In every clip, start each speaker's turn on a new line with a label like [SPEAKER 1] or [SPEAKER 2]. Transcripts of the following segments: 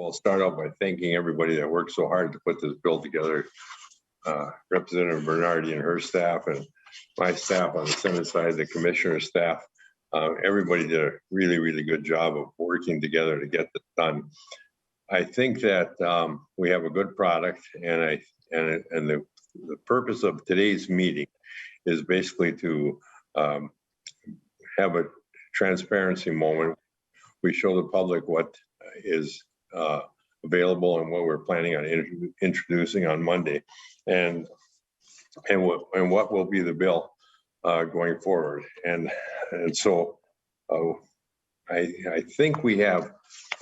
[SPEAKER 1] all, start out by thanking everybody that worked so hard to put this bill together. Representative Bernardi and her staff, and my staff on the Senate side, the commissioner staff. Everybody did a really, really good job of working together to get this done. I think that we have a good product, and the purpose of today's meeting is basically to have a transparency moment. We show the public what is available and what we're planning on introducing on Monday, and what will be the bill going forward. And so I think we have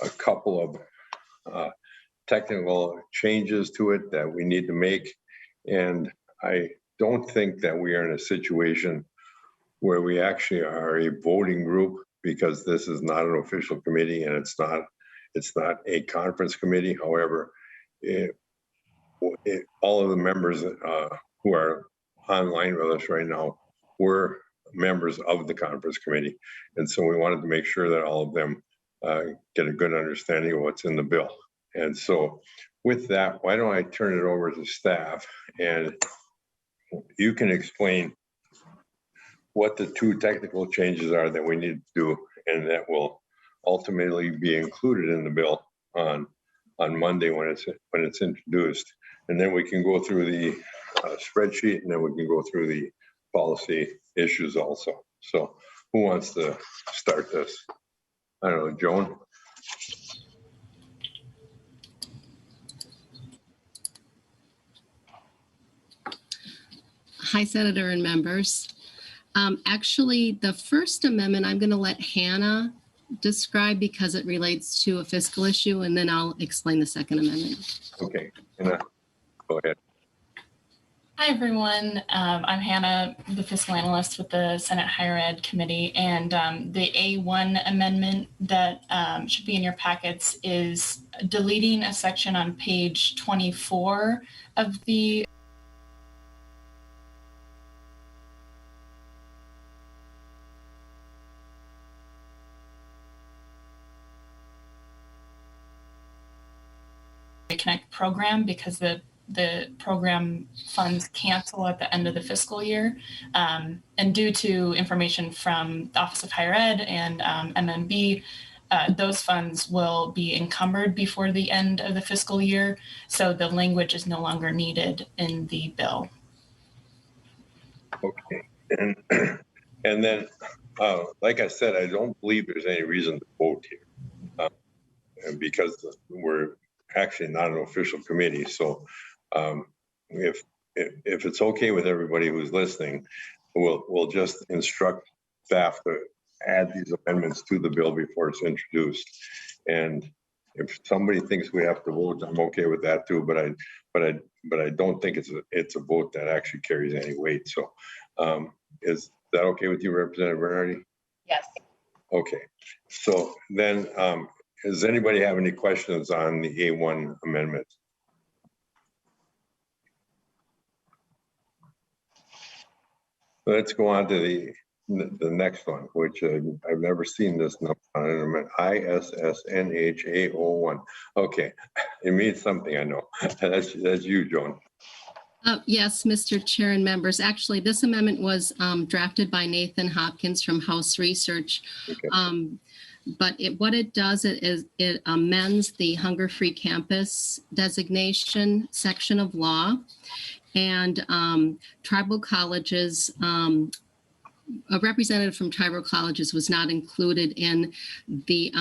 [SPEAKER 1] a couple of technical changes to it that we need to make, and I don't think that we are in a situation where we actually are a voting group, because this is not an official committee and it's not a conference committee. However, all of the members who are online with us right now were members of the conference committee. And so we wanted to make sure that all of them get a good understanding of what's in the bill. And so with that, why don't I turn it over to staff, and you can explain what the two technical changes are that we need to do, and that will ultimately be included in the bill on Monday when it's introduced. And then we can go through the spreadsheet, and then we can go through the policy issues also. So who wants to start this? I don't know, Joan?
[SPEAKER 2] Hi, Senator and members. Actually, the first amendment I'm going to let Hannah describe because it relates to a fiscal issue, and then I'll explain the second amendment.
[SPEAKER 1] Okay, Hannah, go ahead.
[SPEAKER 3] Hi, everyone. I'm Hannah, the fiscal analyst with the Senate Higher Ed Committee, and the A1 amendment that should be in your packets is deleting a section on page 24 of the Connect program, because the program funds cancel at the end of the fiscal year. And due to information from the Office of Higher Ed and MMB, those funds will be encumbered before the end of the fiscal year. So the language is no longer needed in the bill.
[SPEAKER 1] Okay, and then, like I said, I don't believe there's any reason to vote here, and because we're actually not an official committee. So if it's okay with everybody who's listening, we'll just instruct staff to add these amendments to the bill before it's introduced. And if somebody thinks we have to vote, I'm okay with that too. But I don't think it's a vote that actually carries any weight. So is that okay with you, Representative Bernardi?
[SPEAKER 3] Yes.
[SPEAKER 1] Okay. So then, does anybody have any questions on the A1 amendment? Let's go on to the next one, which I've never seen this number on an amendment, ISSNHA01. Okay, it means something, I know. That's you, Joan.
[SPEAKER 2] Yes, Mr. Chair and members. Actually, this amendment was drafted by Nathan Hopkins from House Research. Okay. But what it does is it amends the Hunger-Free Campus designation section of law, and tribal colleges, a representative from tribal colleges was not included in the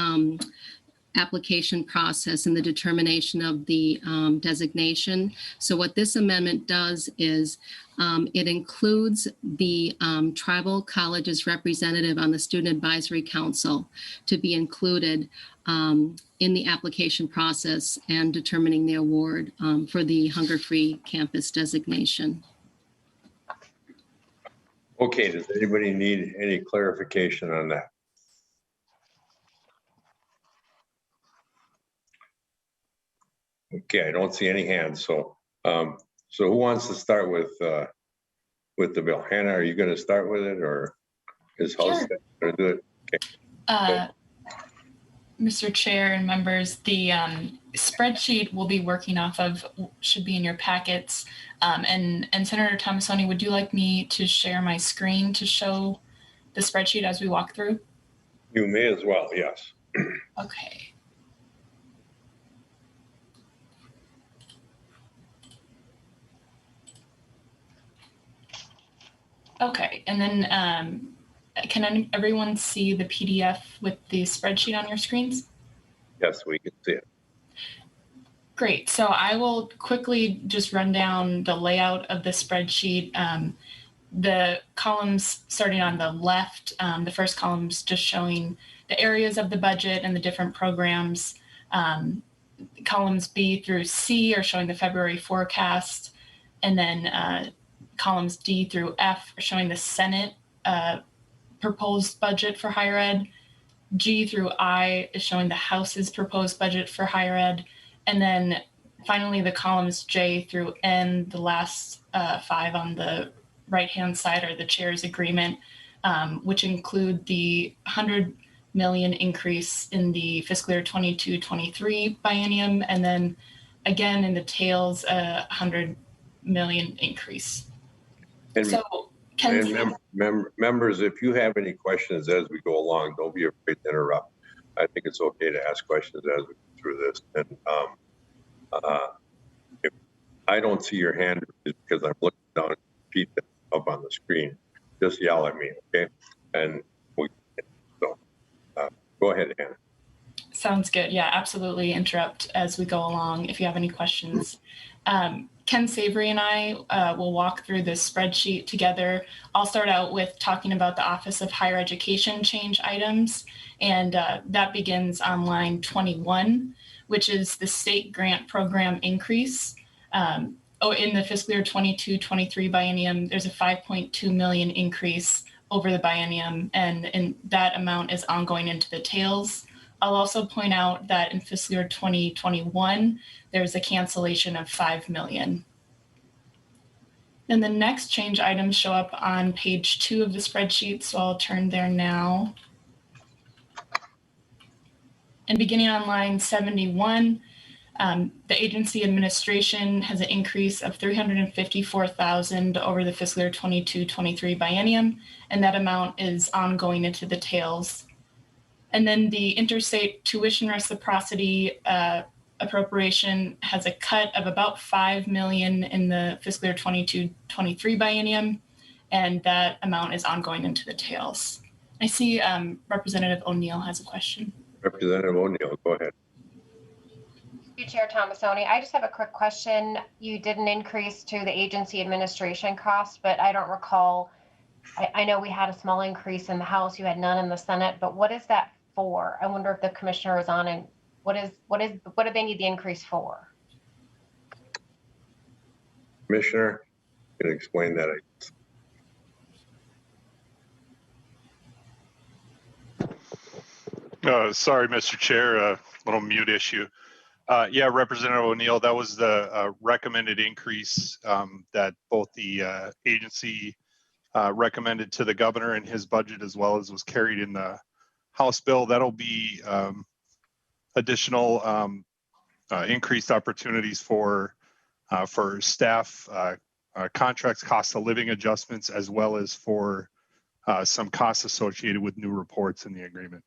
[SPEAKER 2] application process and the determination of the designation. So what this amendment does is it includes the tribal college's representative on the Student Advisory Council to be included in the application process and determining the award for the Hunger-Free Campus designation.
[SPEAKER 1] Okay, does anybody need any clarification on that? Okay, I don't see any hands. So, so who wants to start with the bill? Hannah, are you going to start with it, or is House going to do it? Okay.
[SPEAKER 3] Mr. Chair and members, the spreadsheet we'll be working off of should be in your packets. And Senator Tomassoni, would you like me to share my screen to show the spreadsheet as we walk through?
[SPEAKER 1] You may as well, yes.
[SPEAKER 3] Okay. Okay, and then can everyone see the PDF with the spreadsheet on your screens?
[SPEAKER 1] Yes, we can see it.
[SPEAKER 3] Great. So I will quickly just run down the layout of the spreadsheet. The columns starting on the left, the first column's just showing the areas of the budget and the different programs. Columns B through C are showing the February forecast. And then columns D through F are showing the Senate proposed budget for higher ed. G through I is showing the House's proposed budget for higher ed. And then finally, the columns J through N, the last 5 on the right-hand side are the chair's agreement, which include the $100 million increase in the fiscal year 22-23 biennium. And then again, in the tails, $100 million increase.
[SPEAKER 1] And,
[SPEAKER 3] so
[SPEAKER 1] members, if you have any questions as we go along, don't be afraid to interrupt. I think it's okay to ask questions as we go through this. And if I don't see your hand, it's because I'm looking down at the sheet that's up on the screen. Just yell at me, okay? And go ahead, Hannah.
[SPEAKER 3] Sounds good. Yeah, absolutely. Interrupt as we go along if you have any questions. Ken Savory and I will walk through this spreadsheet together. I'll start out with talking about the Office of Higher Education change items, and that begins on line 21, which is the state grant program increase. In the fiscal year 22-23 biennium, there's a $5.2 million increase over the biennium, and that amount is ongoing into the tails. I'll also point out that in fiscal year 2021, there's a cancellation of $5 million. Then the next change items show up on page 2 of the spreadsheet, so I'll turn there now. And beginning on line 71, the agency administration has an increase of $354,000 over the fiscal year 22-23 biennium, and that amount is ongoing into the tails. And then the interstate tuition reciprocity appropriation has a cut of about $5 million in the fiscal year 22-23 biennium, and that amount is ongoing into the tails. I see Representative O'Neill has a question.
[SPEAKER 1] Representative O'Neill, go ahead.
[SPEAKER 4] Thank you, Chair Tomassoni. I just have a quick question. You did an increase to the agency administration costs, but I don't recall. I know we had a small increase in the House. You had none in the Senate, but what is that for? I wonder if the commissioner is on, and what do they need the increase for?
[SPEAKER 1] Commissioner, can you explain that?
[SPEAKER 5] Sorry, Mr. Chair, a little mute issue. Yeah, Representative O'Neill, that was the recommended increase that both the agency recommended to the governor in his budget, as well as was carried in the House bill. That'll be additional increased opportunities for staff contracts, cost of living adjustments, as well as for some costs associated with new reports in the agreement.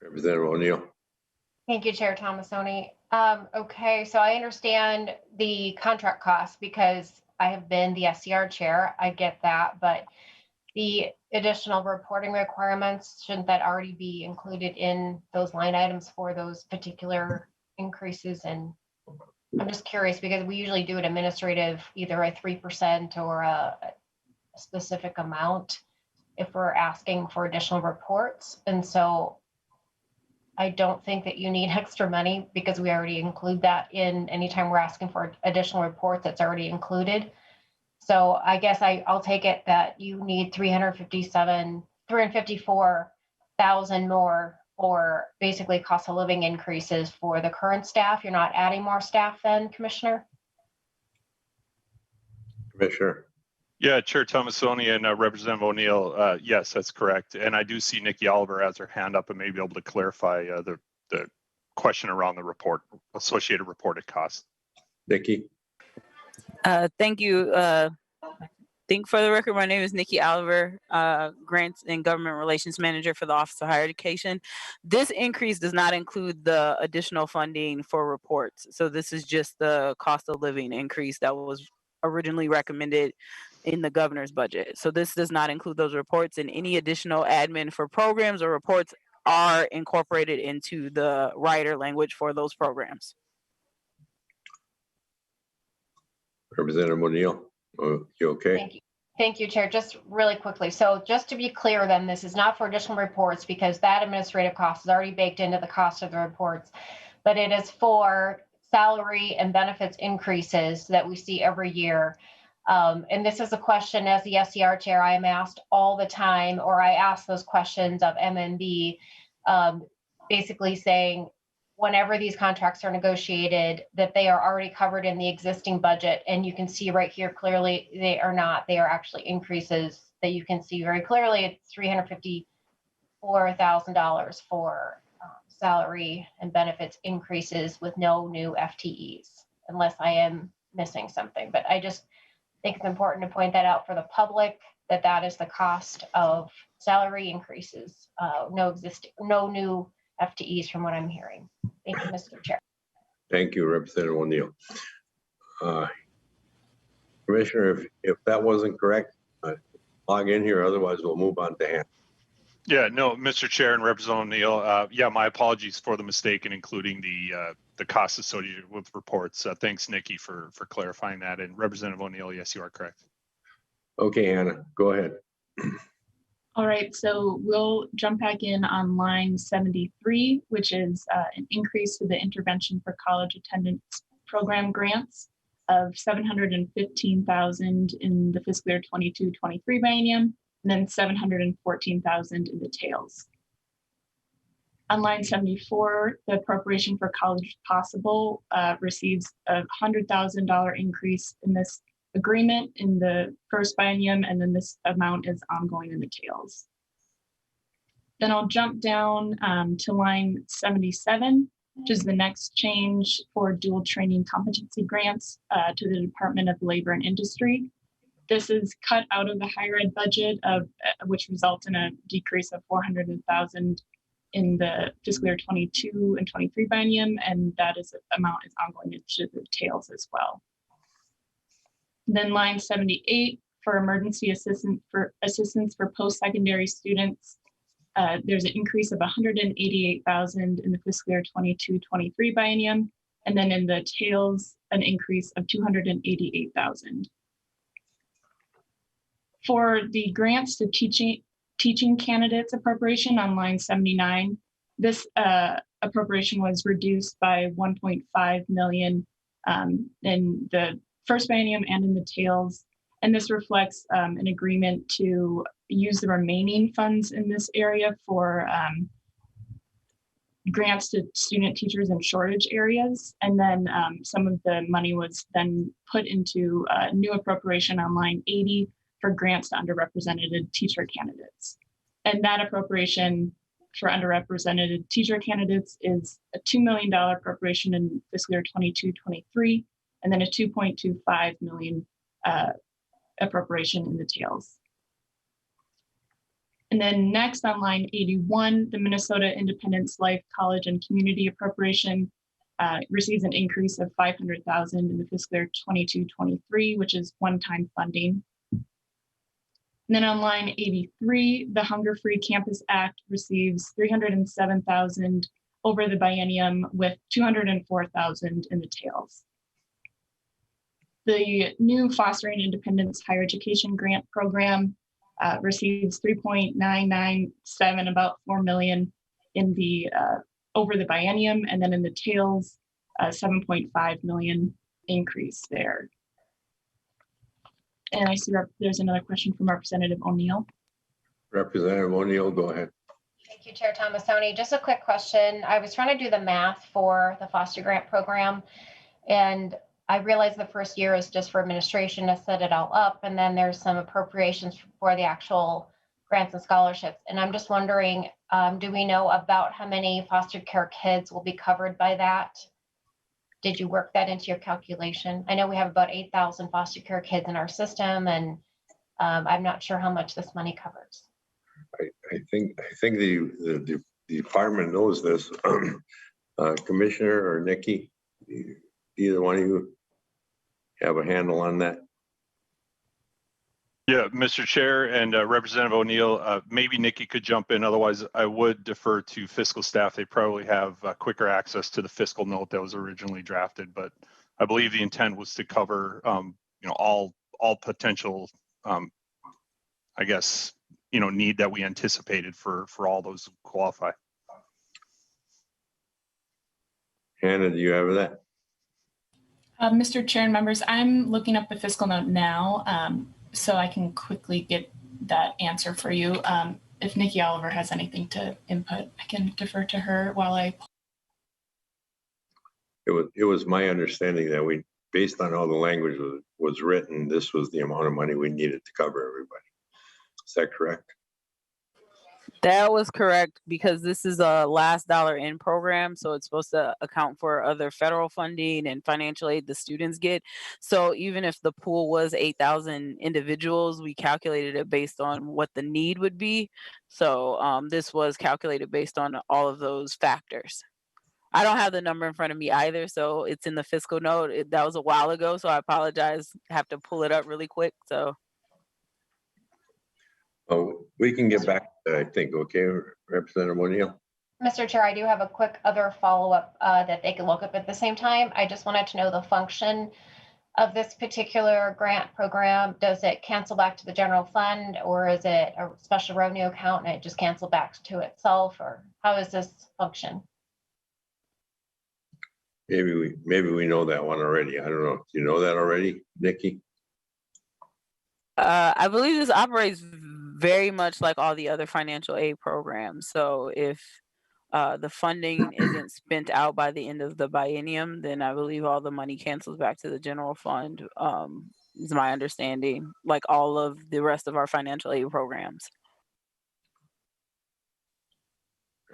[SPEAKER 1] Representative O'Neill.
[SPEAKER 4] Thank you, Chair Tomassoni. Okay, so I understand the contract costs because I have been the SCR chair. I get that, but the additional reporting requirements, shouldn't that already be included in those line items for those particular increases? And I'm just curious because we usually do an administrative, either a 3% or a specific amount if we're asking for additional reports. And so I don't think that you need extra money because we already include that in anytime we're asking for additional reports, that's already included. So I guess I'll take it that you need 354,000 more, or basically cost of living increases for the current staff. You're not adding more staff then, Commissioner?
[SPEAKER 1] Commissioner.
[SPEAKER 5] Yeah, Chair Thomasoni and Representative O'Neill, yes, that's correct. And I do see Nikki Oliver has her hand up and may be able to clarify the question around the report, associated reported costs.
[SPEAKER 1] Nikki?
[SPEAKER 6] Thank you. Think for the record, my name is Nikki Oliver, Grants and Government Relations Manager for the Office of Higher Education. This increase does not include the additional funding for reports. So this is just the cost of living increase that was originally recommended in the governor's budget. So this does not include those reports, and any additional admin for programs or reports are incorporated into the rider language for those programs.
[SPEAKER 1] Representative O'Neill, you okay?
[SPEAKER 4] Thank you. Thank you, Chair. Just really quickly. So just to be clear then, this is not for additional reports because that administrative cost is already baked into the cost of the reports, but it is for salary and benefits increases that we see every year. And this is a question as the SER chair I am asked all the time, or I ask those questions of MNB, basically saying, whenever these contracts are negotiated, that they are already covered in the existing budget. And you can see right here clearly they are not. They are actually increases that you can see very clearly. It's $354,000 for salary and benefits increases with no new FTEs, unless I am missing something. But I just think it's important to point that out for the public, that that is the cost of salary increases, no new FTEs from what I'm hearing. Thank you, Mr. Chair.
[SPEAKER 1] Thank you, Representative O'Neill. Commissioner, if that wasn't correct, log in here, otherwise we'll move on to hand.
[SPEAKER 5] Yeah, no, Mr. Chair and Representative O'Neill, yeah, my apologies for the mistake in including the costs associated with reports. Thanks, Nikki, for clarifying that. And Representative O'Neill, yes, you are correct.
[SPEAKER 1] Okay, Hannah, go ahead.
[SPEAKER 3] All right, so we'll jump back in on line 73, which is an increase to the Intervention for College Attendance Program grants of $715,000 in the fiscal year 22-23 biennium, and then $714,000 in the tails. On line 74, the appropriation for College Possible receives a $100,000 increase in this agreement in the first biennium, and then this amount is ongoing in the tails. Then I'll jump down to line 77, which is the next change for dual training competency grants to the Department of Labor and Industry. This is cut out of the higher ed budget, which results in a decrease of $400,000 in the fiscal year 22 and 23 biennium, and that amount is ongoing into the tails as well. Then line 78 for emergency assistance for post-secondary students. There's an increase of $188,000 in the fiscal year 22-23 biennium, and then in the tails, an increase of $288,000. For the grants to teaching candidates appropriation on line 79, this appropriation was reduced by $1.5 million in the first biennium and in the tails. And this reflects an agreement to use the remaining funds in this area for grants to student teachers in shortage areas. And then some of the money was then put into a new appropriation on line 80 for grants to underrepresented teacher candidates. And that appropriation for underrepresented teacher candidates is a $2 million appropriation in fiscal year 22-23, and then a $2.25 million appropriation in the tails. And then next on line 81, the Minnesota Independence Life College and Community Appropriation receives an increase of $500,000 in the fiscal year 22-23, which is one-time funding. And then on line 83, the Hunger Free Campus Act receives $307,000 over the biennium with $204,000 in the tails. The new Fostering Independence Higher Education Grant Program receives $3.997, about $4 million in the over the biennium, and then in the tails, $7.5 million increase there. And I see there's another question from Representative O'Neill.
[SPEAKER 1] Representative O'Neill, go ahead.
[SPEAKER 4] Thank you, Chair Thomasoni. Just a quick question. I was trying to do the math for the foster grant program, and I realize the first year is just for administration to set it all up, and then there's some appropriations for the actual grants and scholarships. And I'm just wondering, do we know about how many foster care kids will be covered by that? Did you work that into your calculation? I know we have about 8,000 foster care kids in our system, and I'm not sure how much this money covers.
[SPEAKER 1] I think the department knows this. Commissioner or Nikki, either one of you have a handle on that?
[SPEAKER 5] Yeah, Mr. Chair and Representative O'Neill, maybe Nikki could jump in. Otherwise, I would defer to fiscal staff. They probably have quicker access to the fiscal note that was originally drafted. But I believe the intent was to cover, all potential, I guess, need that we anticipated for all those who qualify.
[SPEAKER 1] Hannah, do you have that?
[SPEAKER 3] Mr. Chair and members, I'm looking up the fiscal note now, so I can quickly get that answer for you. If Nikki Oliver has anything to input, I can defer to her while I.
[SPEAKER 1] It was my understanding that we, based on how the language was written, this was the amount of money we needed to cover everybody. Is that correct?
[SPEAKER 6] That was correct, because this is a last dollar in program, so it's supposed to account for other federal funding and financial aid the students get. So even if the pool was 8,000 individuals, we calculated it based on what the need would be. So this was calculated based on all of those factors. I don't have the number in front of me either, so it's in the fiscal note. That was a while ago, so I apologize. I have to pull it up really quick. So.
[SPEAKER 1] Oh, we can get back to that, I think. Okay, Representative O'Neill.
[SPEAKER 4] Mr. Chair, I do have a quick other follow-up that they can look up at the same time. I just wanted to know the function of this particular grant program. Does it cancel back to the general fund, or is it a special revenue account and it just cancels back to itself, or how does this function?
[SPEAKER 1] Maybe we know that one already. I don't know. Do you know that already, Nikki?
[SPEAKER 6] I believe this operates very much like all the other financial aid programs. So if the funding isn't spent out by the end of the biennium, then I believe all the money cancels back to the general fund, is my understanding, like all of the rest of our financial aid programs.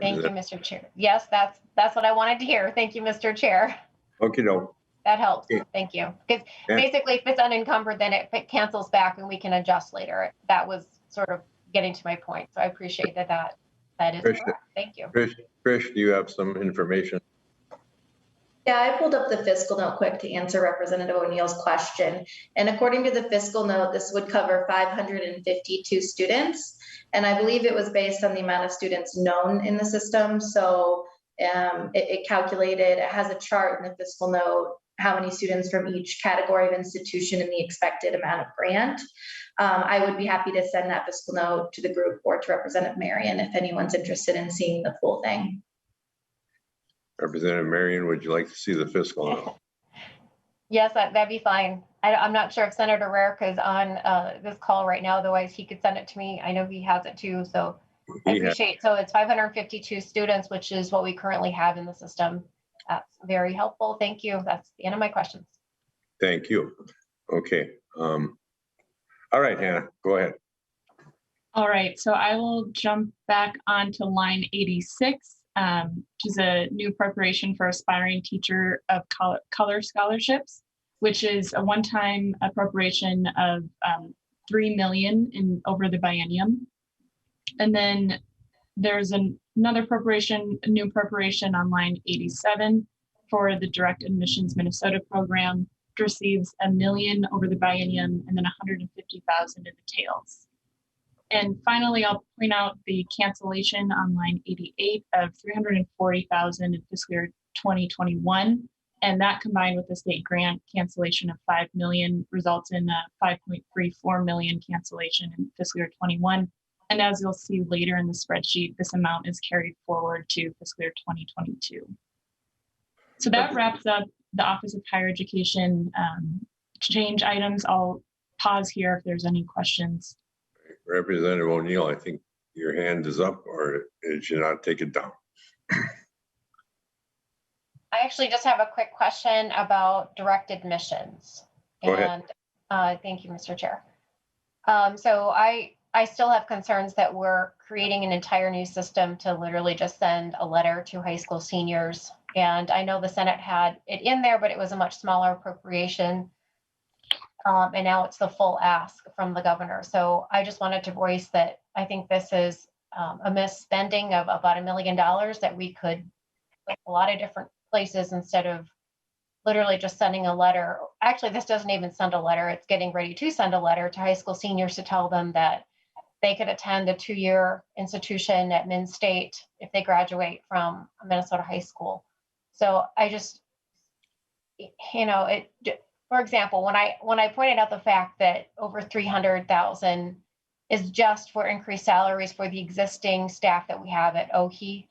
[SPEAKER 4] Thank you, Mr. Chair. Yes, that's what I wanted to hear. Thank you, Mr. Chair.
[SPEAKER 1] Okay, no.
[SPEAKER 4] That helps.
[SPEAKER 1] Okay.
[SPEAKER 4] Thank you. Because
[SPEAKER 1] Yeah.
[SPEAKER 4] basically, if it's unencumbered, then it cancels back and we can adjust later. That was sort of getting to my point. So I appreciate that is
[SPEAKER 1] Trish,
[SPEAKER 4] correct. Thank you.
[SPEAKER 1] Trish, do you have some information?
[SPEAKER 7] Yeah, I pulled up the fiscal note quick to answer Representative O'Neill's question. And according to the fiscal note, this would cover 552 students. And I believe it was based on the amount of students known in the system. So it calculated, it has a chart in the fiscal note, how many students from each category of institution and the expected amount of grant. I would be happy to send that fiscal note to the group or to Representative Marion if anyone's interested in seeing the full thing.
[SPEAKER 1] Representative Marion, would you like to see the fiscal note?
[SPEAKER 4] Yes, that'd be fine. I'm not sure if Senator Rarick is on this call right now, otherwise he could send it to me. I know he has it too, so I appreciate. So it's 552 students, which is what we currently have in the system. That's very helpful. Thank you. That's the end of my questions.
[SPEAKER 1] Thank you. Okay. All right, Hannah, go ahead.
[SPEAKER 3] All right, so I will jump back onto line 86, which is a new appropriation for aspiring teacher of color scholarships, which is a one-time appropriation of $3 million over the biennium. And then there's another appropriation, a new appropriation on line 87 for the Direct Admissions Minnesota program, which receives $1 million over the biennium and then $150,000 in the tails. And finally, I'll point out the cancellation on line 88 of $340,000 in fiscal year 2021. And that combined with the state grant cancellation of $5 million results in a $5.34 million cancellation in fiscal year 21. And as you'll see later in the spreadsheet, this amount is carried forward to fiscal year 2022. So that wraps up the Office of Higher Education change items. I'll pause here if there's any questions.
[SPEAKER 1] Representative O'Neill, I think your hand is up, or did you not take it down?
[SPEAKER 4] I actually just have a quick question about direct admissions.
[SPEAKER 1] Go ahead.
[SPEAKER 4] And thank you, Mr. Chair. So I still have concerns that we're creating an entire new system to literally just send a letter to high school seniors. And I know the Senate had it in there, but it was a much smaller appropriation. And now it's the full ask from the governor. So I just wanted to voice that I think this is a misspending of about $1 million that we could put a lot of different places instead of literally just sending a letter. Actually, this doesn't even send a letter. It's getting ready to send a letter to high school seniors to tell them that they could attend a 2-year institution at Minn State if they graduate from a Minnesota high school. So I just, for example, when I pointed out the fact that over 300,000 is just for increased salaries for the existing staff that we have at OHE,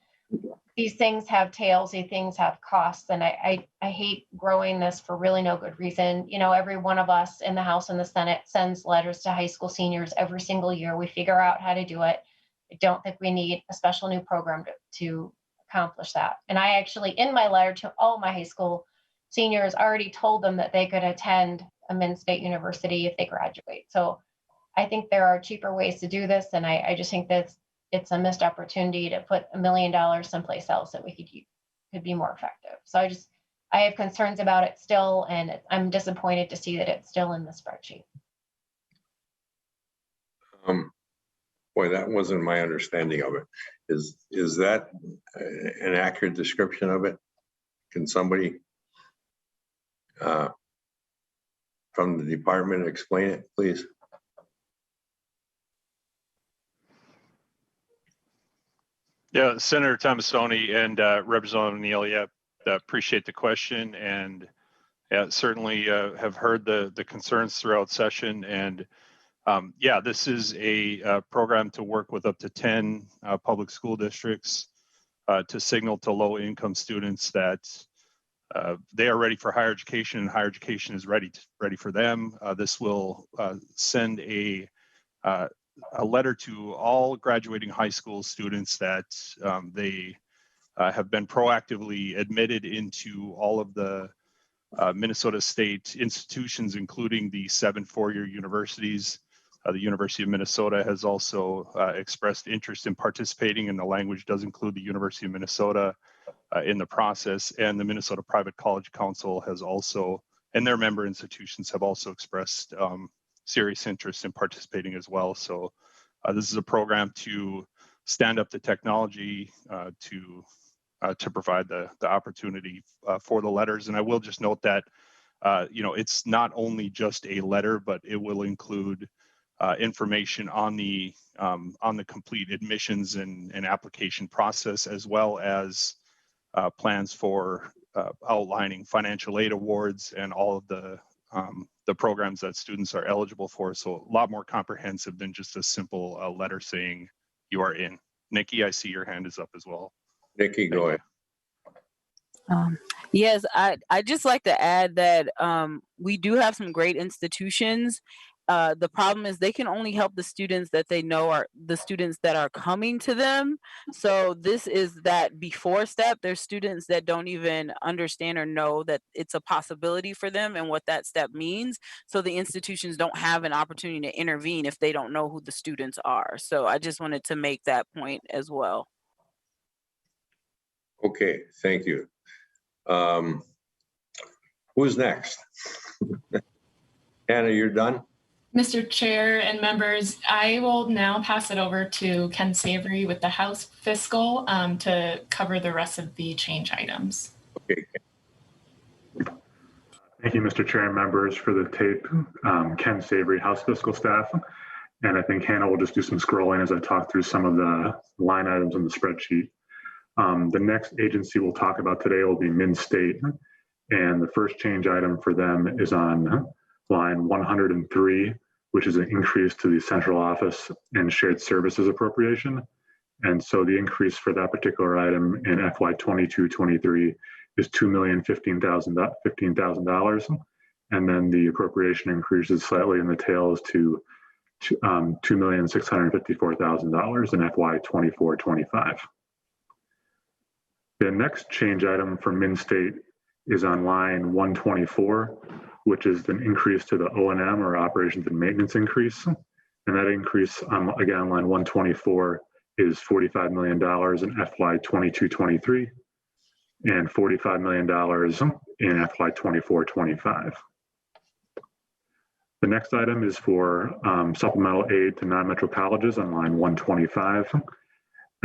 [SPEAKER 4] these things have tails, these things have costs, and I hate growing this for really no good reason. Every one of us in the House and the Senate sends letters to high school seniors every single year. We figure out how to do it. I don't think we need a special new program to accomplish that. And I actually, in my letter to all my high school seniors, already told them that they could attend a Minn State University if they graduate. So I think there are cheaper ways to do this, and I just think that it's a missed opportunity to put $1 million someplace else that we could be more effective. So I have concerns about it still, and I'm disappointed to see that it's still in the spreadsheet.
[SPEAKER 1] Boy, that wasn't my understanding of it. Is that an accurate description of it? Can somebody from the department explain it, please?
[SPEAKER 5] Yeah, Senator Tomassoni and Representative O'Neill, yeah, appreciate the question, and certainly have heard the concerns throughout session. And yeah, this is a program to work with up to 10 public school districts to signal to low-income students that they are ready for higher education, and higher education is ready for them. This will send a letter to all graduating high school students that they have been proactively admitted into all of the Minnesota State institutions, including the 7 four-year universities. The University of Minnesota has also expressed interest in participating, and the language does include the University of Minnesota in the process. And the Minnesota Private College Council has also, and their member institutions have also expressed serious interest in participating as well. So this is a program to stand up the technology to provide the opportunity for the letters. And I will just note that it's not only just a letter, but it will include information on the complete admissions and application process, as well as plans for outlining financial aid awards and all of the programs that students are eligible for. So a lot more comprehensive than just a simple letter saying you are in. Nikki, I see your hand is up as well.
[SPEAKER 1] Nikki, go ahead.
[SPEAKER 6] Yes, I'd just like to add that we do have some great institutions. The problem is they can only help the students that they know are the students that are coming to them. So this is that before step. There's students that don't even understand or know that it's a possibility for them and what that step means. So the institutions don't have an opportunity to intervene if they don't know who the students are. So I just wanted to make that point as well.
[SPEAKER 1] Okay, thank you. Who's next? Anna, you're done?
[SPEAKER 3] Mr. Chair and members, I will now pass it over to Ken Savory with the House Fiscal to cover the rest of the change items.
[SPEAKER 1] Okay.
[SPEAKER 8] Thank you, Mr. Chair and members, for the tape. Ken Savory, House Fiscal staff. And I think Hannah will just do some scrolling as I talk through some of the line items in the spreadsheet. The next agency we'll talk about today will be Minn State. And the first change item for them is on line 103, which is an increase to the central office and shared services appropriation. And so the increase for that particular item in FY 22-23 is $2,015,000. And then the appropriation increases slightly in the tails to $2,654,000 in FY 24-25. The next change item for Min-State is on line 124, which is an increase to the O&M or operations and maintenance increase. And that increase, again, on line 124 is $45 million in FY 22-23 and $45 million in FY 24-25. The next item is for supplemental aid to non-metro colleges on line 125,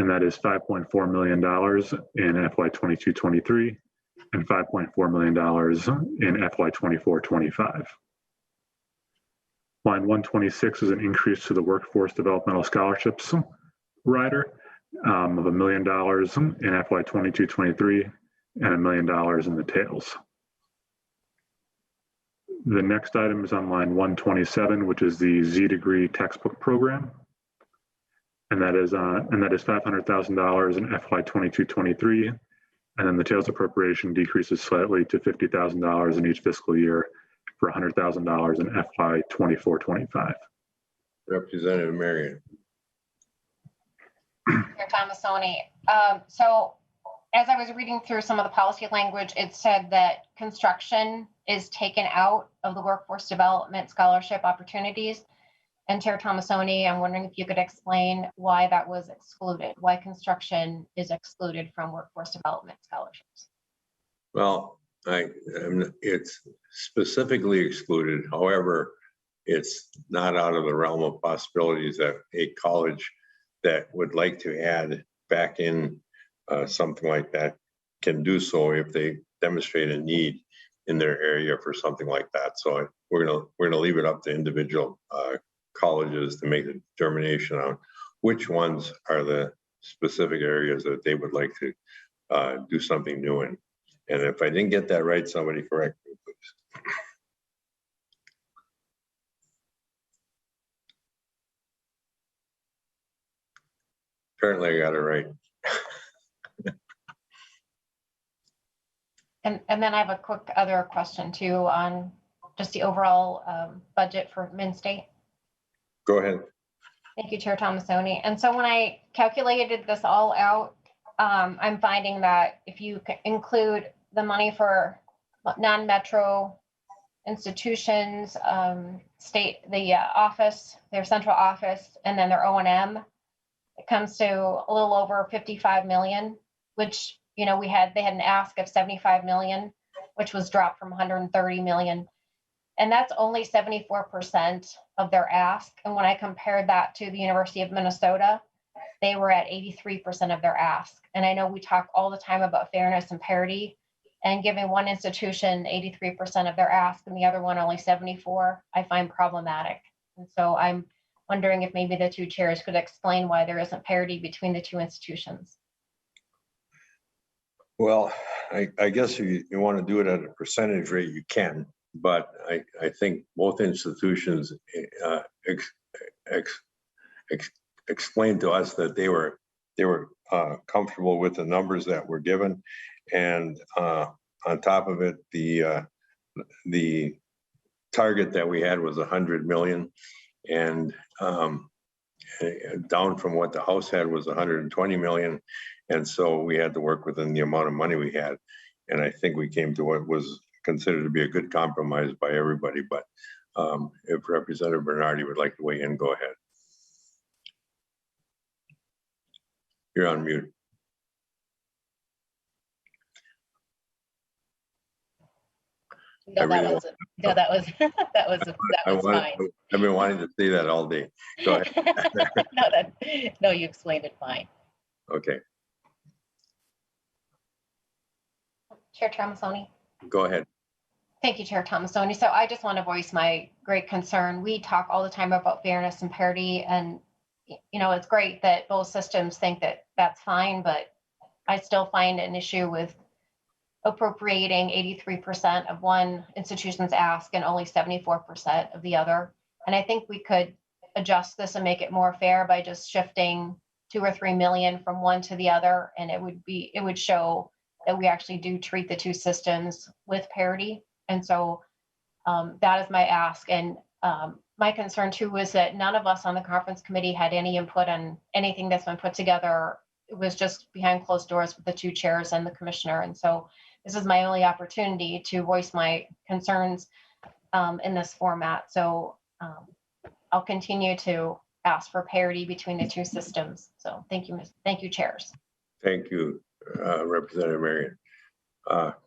[SPEAKER 8] and that is $5.4 million in FY 22-23 and $5.4 million in FY 24-25. Line 126 is an increase to the Workforce Developmental Scholarships rider of $1 million in FY 22-23 and $1 million in the tails. The next item is on line 127, which is the Z Degree textbook program. And that is $500,000 in FY 22-23. And then the tails appropriation decreases slightly to $50,000 in each fiscal year for $100,000 in FY 24-25.
[SPEAKER 1] Representative Marion.
[SPEAKER 4] Chair Thomasoni. So as I was reading through some of the policy language, it said that construction is taken out of the workforce development scholarship opportunities. And Chair Thomasoni, I'm wondering if you could explain why that was excluded, why construction is excluded from workforce development scholarships.
[SPEAKER 1] Well, it's specifically excluded. However, it's not out of the realm of possibilities that a college that would like to add back in something like that can do so if they demonstrate a need in their area for something like that. So we're gonna leave it up to individual colleges to make the determination on which ones are the specific areas that they would like to do something new in. And if I didn't get that right, somebody correct me, please. Apparently I got it right.
[SPEAKER 4] And then I have a quick other question too on just the overall budget for Min-State.
[SPEAKER 1] Go ahead.
[SPEAKER 4] Thank you, Chair Thomasoni. And so when I calculated this all out, I'm finding that if you include the money for non-metro institutions, the office, their central office, and then their O&M, it comes to a little over 55 million, which, you know, they had an ask of 75 million, which was dropped from 130 million. And that's only 74% of their ask. And when I compared that to the University of Minnesota, they were at 83% of their ask. And I know we talk all the time about fairness and parity, and giving one institution 83% of their ask and the other one only 74, I find problematic. And so I'm wondering if maybe the two chairs could explain why there isn't parity between the two institutions.
[SPEAKER 1] Well, I guess if you want to do it at a percentage rate, you can, but I think both institutions explained to us that they were comfortable with the numbers that were given, and on top of it, the target that we had was 100 million, and down from what the House had was 120 million. And so we had to work within the amount of money we had. And I think we came to what was considered to be a good compromise by everybody. But if Representative Bernardi would like to weigh in, go ahead. You're on mute.
[SPEAKER 4] No, that was fine.
[SPEAKER 1] I've been wanting to say that all day. Go ahead.
[SPEAKER 4] No, you explained it fine.
[SPEAKER 1] Okay.
[SPEAKER 4] Chair Thomasoni.
[SPEAKER 1] Go ahead.
[SPEAKER 4] Thank you, Chair Thomasoni. So I just want to voice my great concern. We talk all the time about fairness and parity, and you know, it's great that both systems think that that's fine, but I still find an issue with appropriating 83% of one institution's ask and only 74% of the other. And I think we could adjust this and make it more fair by just shifting 2 or 3 million from one to the other, and it would show that we actually do treat the two systems with parity. And so that is my ask. And my concern too was that none of us on the conference committee had any input on anything that's been put together it was just behind closed doors with the two chairs and the commissioner. And so this is my only opportunity to voice my concerns in this format. So I'll continue to ask for parity between the two systems. So thank you, chairs.
[SPEAKER 1] Thank you, Representative Marion.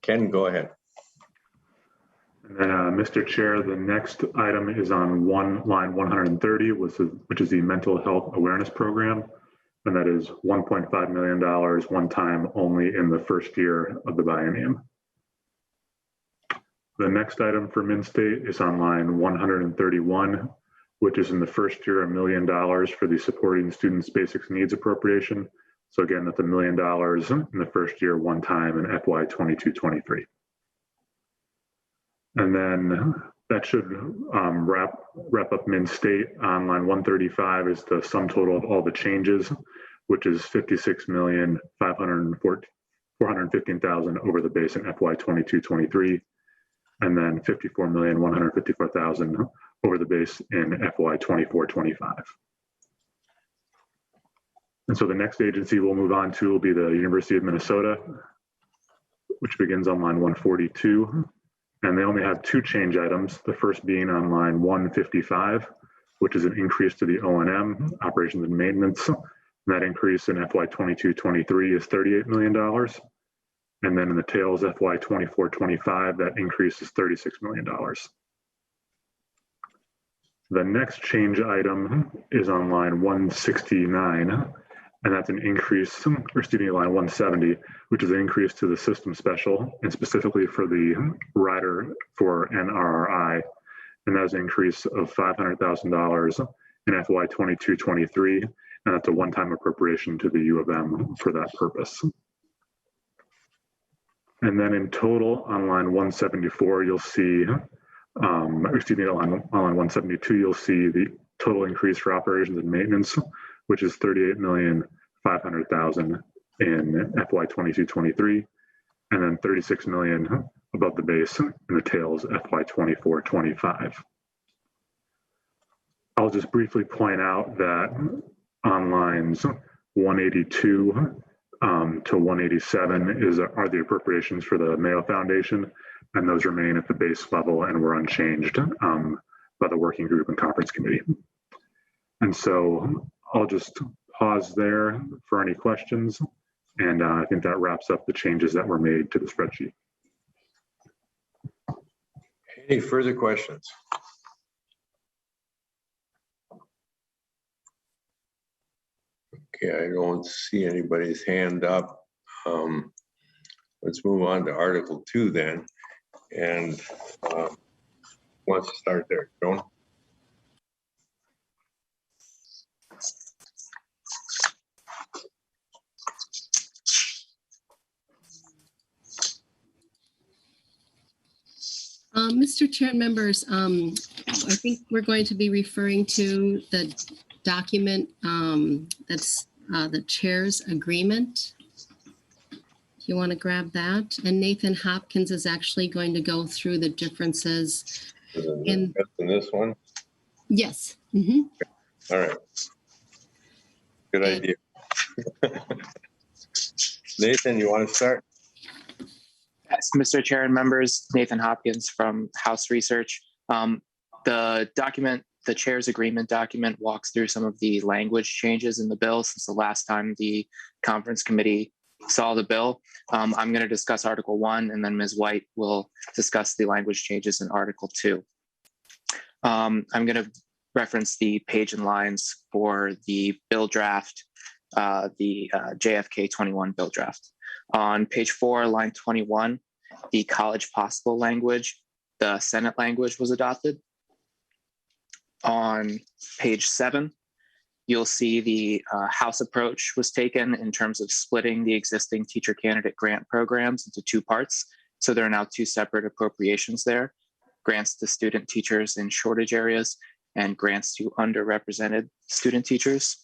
[SPEAKER 1] Ken, go ahead.
[SPEAKER 8] And then, Mr. Chair, the next item is on line 130, which is the Mental Health Awareness Program. And that is $1.5 million one time only in the first year of the biennium. The next item for MnState is on line 131, which is in the first year $1 million for the Supporting Students Basic Needs Appropriation. So again, that's $1 million in the first year one time in FY 22-23. And then that should wrap up MnState. On line 135 is the sum total of all the changes, which is $56,415,000 over the base in FY 22-23, and then $54,154,000 over the base in FY 24-25. And so the next agency we'll move on to will be the University of Minnesota, which begins on line 142. And they only have two change items, the first being on line 155, which is an increase to the O&M, operations and maintenance. And that increase in FY 22-23 is $38 million. And then in the tails FY 24-25, that increase is $36 million. The next change item is on line 169, and that's an increase, or excuse me, line 170, which is an increase to the system special, and specifically for the rider for NRRI, and that's an increase of $500,000 in FY 22-23, and that's a one-time appropriation to the U of M for that purpose. And then in total, on line 174, you'll see, excuse me, on line 172, you'll see the total increase for operations and maintenance, which is $38,500,000 in FY 22-23, and then $36 million above the base in the tails FY 24-25. I'll just briefly point out that on lines 182 to 187 are the appropriations for the Mayo Foundation, and those remain at the base level and were unchanged by the working group and conference committee. And so I'll just pause there for any questions, and I think that wraps up the changes that were made to the spreadsheet.
[SPEAKER 1] Any further questions? Okay, I don't see anybody's hand up. Let's move on to Article 2 then. And wants to start there, Joan?
[SPEAKER 2] Mr. Chair and members, I think we're going to be referring to the document that's the chair's agreement. If you want to grab that. And Nathan Hopkins is actually going to go through the differences in
[SPEAKER 1] this one?
[SPEAKER 2] Yes. Mm-hmm.
[SPEAKER 1] All right. Good idea. Nathan, you want to start?
[SPEAKER 9] Yes, Mr. Chair and members, Nathan Hopkins from House Research. The document, the chair's agreement document, walks through some of the language changes in the bill since the last time the conference committee saw the bill. I'm going to discuss Article 1, and then Ms. White will discuss the language changes in Article 2. I'm going to reference the page and lines for the bill draft, the JFK 21 bill draft. On page 4, line 21, the college possible language, the Senate language was adopted. On page 7, you'll see the House approach was taken in terms of splitting the existing teacher candidate grant programs into two parts. So there are now two separate appropriations there, grants to student teachers in shortage areas and grants to underrepresented student teachers.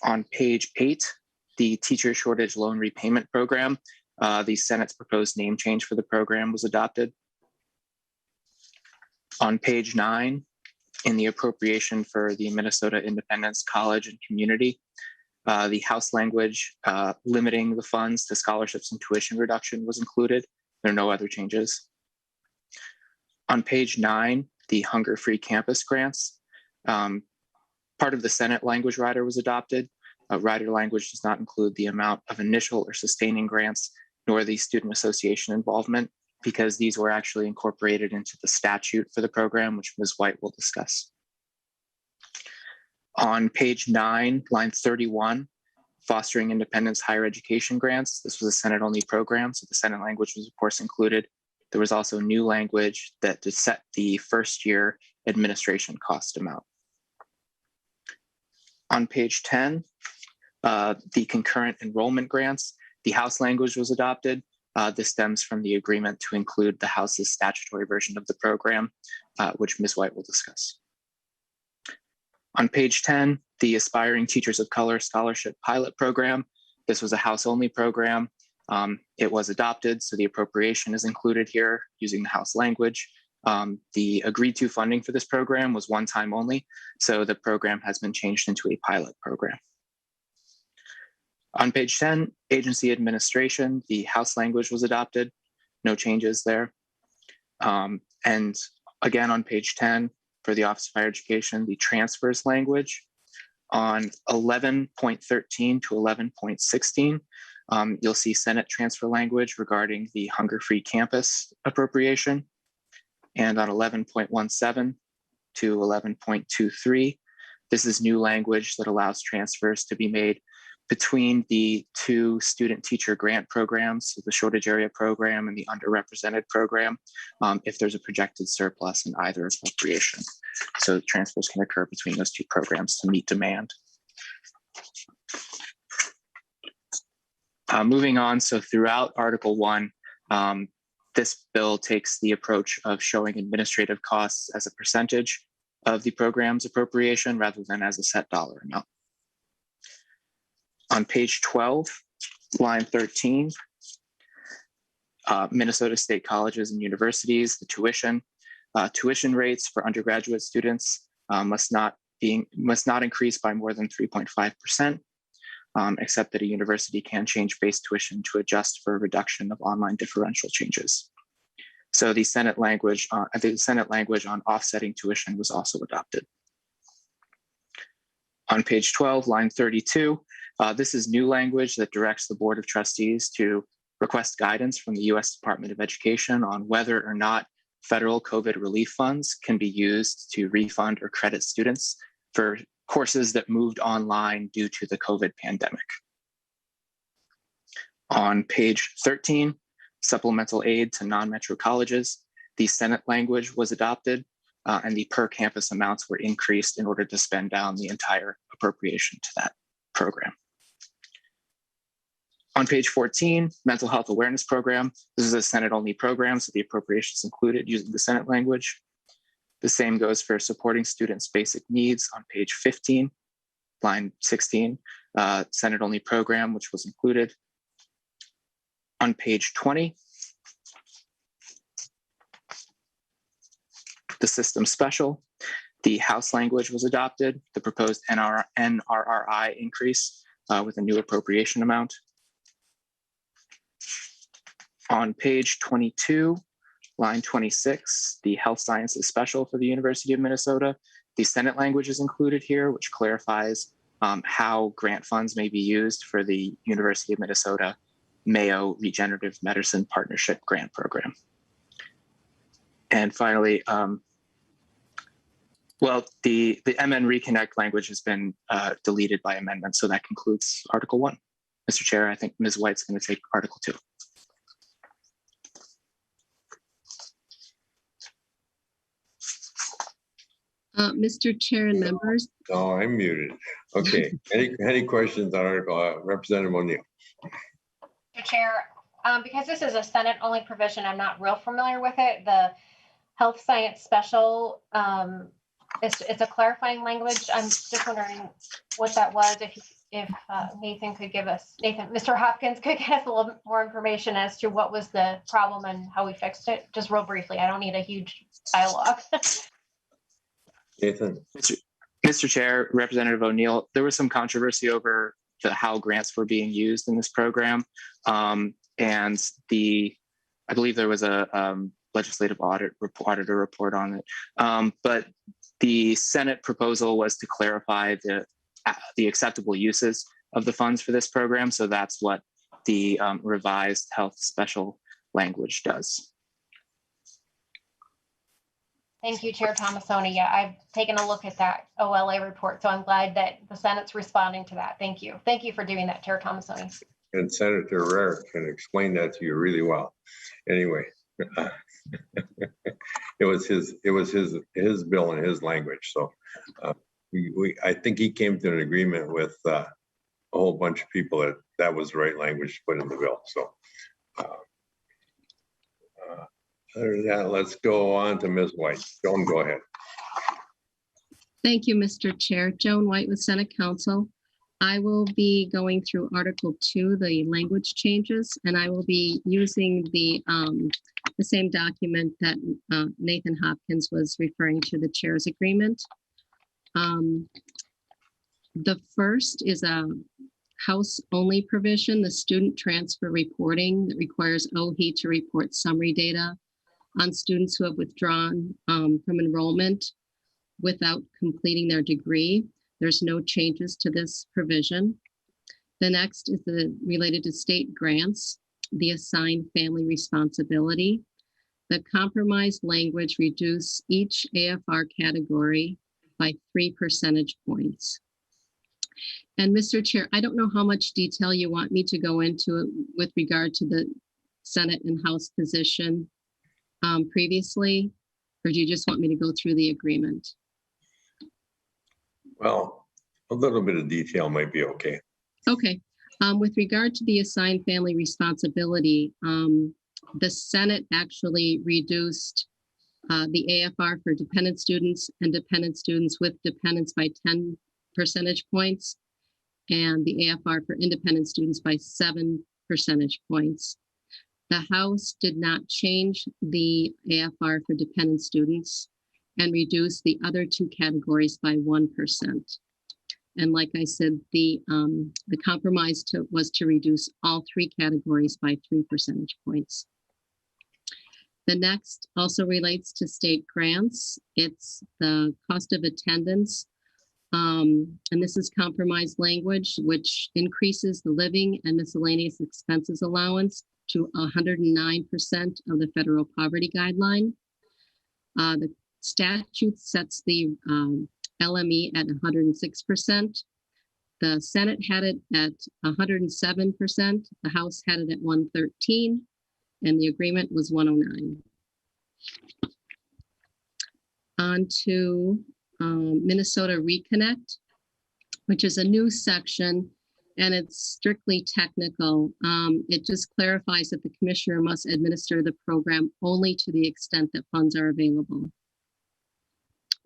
[SPEAKER 9] On page 8, the teacher shortage loan repayment program, the Senate's proposed name change for the program was adopted. On page 9, in the appropriation for the Minnesota Independence College and Community, The House language limiting the funds to scholarships and tuition reduction was included. There are no other changes. On page 9, the hunger-free campus grants. Part of the Senate language rider was adopted. Rider language does not include the amount of initial or sustaining grants, nor the student association involvement, because these were actually incorporated into the statute for the program, which Ms. White will discuss. On page 9, line 31, fostering independence higher education grants. This was a Senate-only program, so the Senate language was, of course, included. There was also new language that to set the first-year administration cost amount. On page 10, the concurrent enrollment grants, the House language was adopted. This stems from the agreement to include the House's statutory version of the program, which Ms. White will discuss. On page 10, the Aspiring Teachers of Color Scholarship Pilot Program. This was a House-only program. It was adopted, so the appropriation is included here using the House language. The agreed-to funding for this program was one time only, so the program has been changed into a pilot program. On page 10, agency administration, the House language was adopted. No changes there. And again, on page 10, for the Office of Higher Education, the transfers language. On 11.13 to 11.16, you'll see Senate transfer language regarding the hunger-free campus appropriation. And on 11.17 to 11.23, this is new language that allows transfers to be made between the two student teacher grant programs, so the shortage area program and the underrepresented program, if there's a projected surplus in either appropriation. So transfers can occur between those two programs to meet demand. Moving on, so throughout Article 1, this bill takes the approach of showing administrative costs as a percentage of the program's appropriation rather than as a set dollar amount. On page 12, line 13, Minnesota State Colleges and Universities, the tuition rates for undergraduate students must not increase by more than 3.5%, except that a university can change base tuition to adjust for a reduction of online differential changes. So the Senate language on offsetting tuition was also adopted. On page 12, line 32, this is new language that directs the Board of Trustees to request guidance from the U.S. Department of Education on whether or not federal COVID relief funds can be used to refund or credit students for courses that moved online due to the COVID pandemic. On page 13, supplemental aid to non-metro colleges, the Senate language was adopted and the per campus amounts were increased in order to spend down the entire appropriation to that program. On page 14, mental health awareness program. This is a Senate-only program, so the appropriations included using the Senate language. The same goes for supporting students' basic needs on page 15, line 16, Senate-only program, which was included. On page 20, the system special, the House language was adopted, the proposed NRRI increase with a new appropriation amount. On page 22, line 26, the health sciences special for the University of Minnesota, the Senate language is included here, which clarifies how grant funds may be used for the University of Minnesota Mayo Regenerative Medicine Partnership Grant Program. And finally, well, the MN Reconnect language has been deleted by amendment, so that concludes Article 1. Mr. Chair, I think Ms. White's going to take Article 2.
[SPEAKER 2] Mr. Chair and members,
[SPEAKER 1] No, I'm muted. Okay, any questions on Article, Representative O'Neill?
[SPEAKER 4] Mr. Chair, because this is a Senate-only provision, I'm not real familiar with it. The health science special, it's a clarifying language. I'm just wondering what that was. If Nathan could give us, Mr. Hopkins could give us a little bit more information as to what was the problem and how we fixed it, just real briefly. I don't need a huge dialogue.
[SPEAKER 1] Nathan?
[SPEAKER 9] Mr. Chair, Representative O'Neill, there was some controversy over how grants were being used in this program. And I believe there was a legislative auditor report on it. But the Senate proposal was to clarify the acceptable uses of the funds for this program. So that's what the revised health special language does.
[SPEAKER 4] Thank you, Chair Tomassoni. Yeah, I've taken a look at that OLA report, so I'm glad that the Senate's responding to that. Thank you. Thank you for doing that, Chair Tomassoni.
[SPEAKER 1] And Senator Rare can explain that to you really well. Anyway, it was his bill and his language. So I think he came to an agreement with a whole bunch of people that was the right language to put in the bill. So other than that, let's go on to Ms. White. Joan, go ahead.
[SPEAKER 2] Thank you, Mr. Chair. Joan White with Senate Council. I will be going through Article 2, the language changes, and I will be using the same document that Nathan Hopkins was referring to, the chair's agreement. The first is a House-only provision, the student transfer reporting that requires OHE to report summary data on students who have withdrawn from enrollment without completing their degree. There's no changes to this provision. The next is related to state grants, the assigned family responsibility. The compromised language reduce each AFR category by 3 percentage points. And Mr. Chair, I don't know how much detail you want me to go into with regard to the Senate and House position previously, or do you just want me to go through the agreement?
[SPEAKER 1] Well, a little bit of detail might be okay.
[SPEAKER 2] Okay. With regard to the assigned family responsibility, the Senate actually reduced the AFR for dependent students and dependent students with dependents by 10 percentage points, and the AFR for independent students by 7 percentage points. The House did not change the AFR for dependent students and reduced the other 2 categories by 1%. And like I said, the compromise was to reduce all 3 categories by 3 percentage points. The next also relates to state grants. It's the cost of attendance. And this is compromised language, which increases the living and miscellaneous expenses allowance to 109% of the federal poverty guideline. The statute sets the LME at 106%. The Senate had it at 107%. The House had it at 113, and the agreement was 109. On to Minnesota Reconnect, which is a new section, and it's strictly technical. It just clarifies that the commissioner must administer the program only to the extent that funds are available.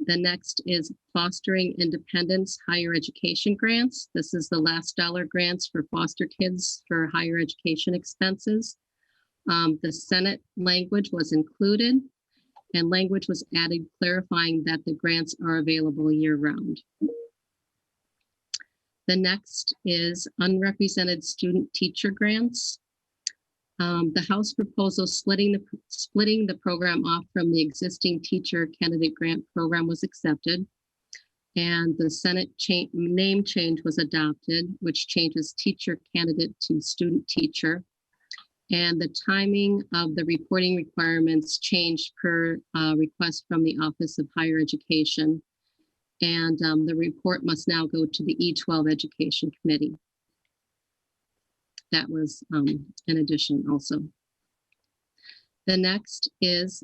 [SPEAKER 2] The next is Fostering Independence Higher Education Grants. This is the last dollar grants for foster kids for higher education expenses. The Senate language was included, and language was added clarifying that the grants are available year-round. The next is unrepresented student teacher grants. The House proposal splitting the program off from the existing teacher candidate grant program was accepted. And the Senate name change was adopted, which changes teacher candidate to student teacher. And the timing of the reporting requirements changed per request from the Office of Higher Education. And the report must now go to the E12 Education Committee. That was an addition also. The next is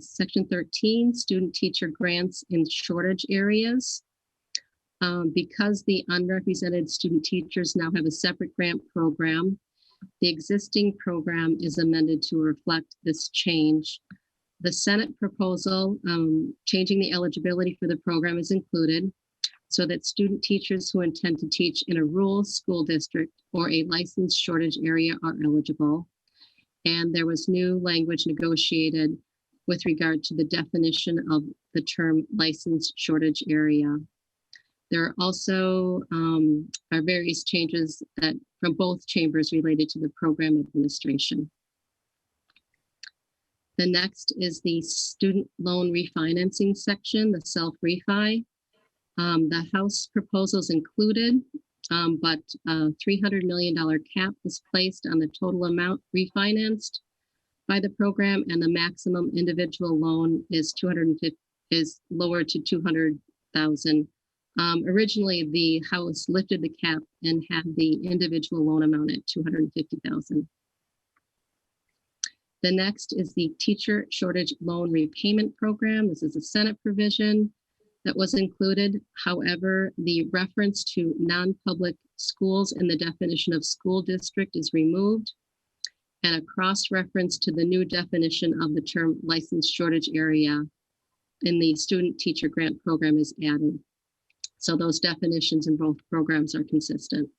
[SPEAKER 2] Section 13, student teacher grants in shortage areas. Because the unrepresented student teachers now have a separate grant program, the existing program is amended to reflect this change. The Senate proposal changing the eligibility for the program is included so that student teachers who intend to teach in a rural school district or a licensed shortage area are eligible. And there was new language negotiated with regard to the definition of the term licensed shortage area. There are also are various changes that from both chambers related to the program administration. The next is the student loan refinancing section, the self-refi. The House proposals included, but a $300 million cap is placed on the total amount refinanced by the program, and the maximum individual loan is lowered to $200,000. Originally, the House lifted the cap and had the individual loan amount at $250,000. The next is the teacher shortage loan repayment program. This is a Senate provision that was included. However, the reference to non-public schools in the definition of school district is removed, and a cross-reference to the new definition of the term licensed shortage area in the student teacher grant program is added. So those definitions in both programs are consistent.